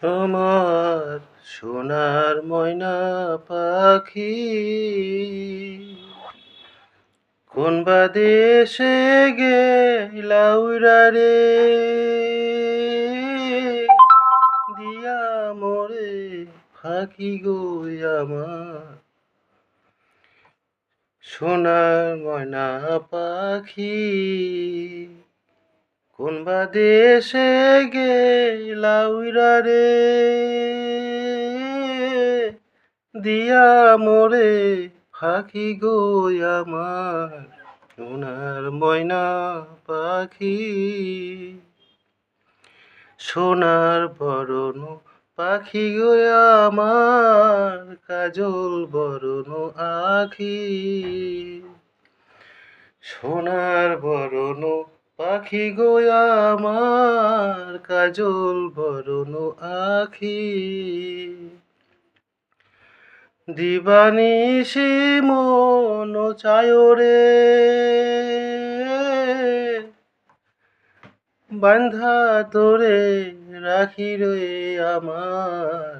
আমার সোনার ময়না পাখি কোন বা দেশে গেলা উইরা রে দিয়া মোরে ফাঁকি গো আমার সোনার ময়না পাখি কোন বা দেশে গেলা উইরা রে দিয়া মোরে ফাঁকি গো আমার সোনার ময়না পাখি সোনার বরণ পাখি গো আমার কাজল বরণ আখি সোনার বরণ পাখি গো আমার কাজল বরণ আখি দিবানিশি মন চায় রে বান্ধা তোরে রাখি রে আমার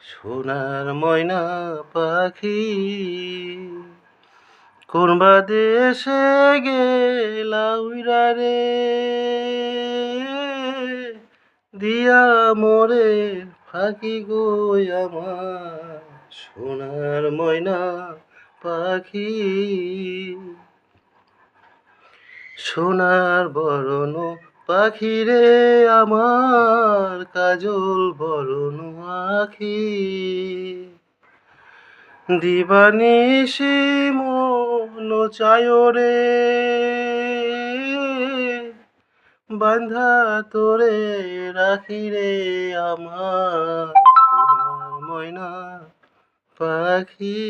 সোনার ময়না পাখি কোন বা দেশে গেলা উইরা রে দিয়া মোরে ফাঁকি গো আমার সোনার ময়না পাখি সোনার বরণ পাখি রে আমার কাজল বরণ আখি দিবানিশি মন চায় রে বান্ধা তোরে রাখি রে আমার সোনার ময়না পাখি।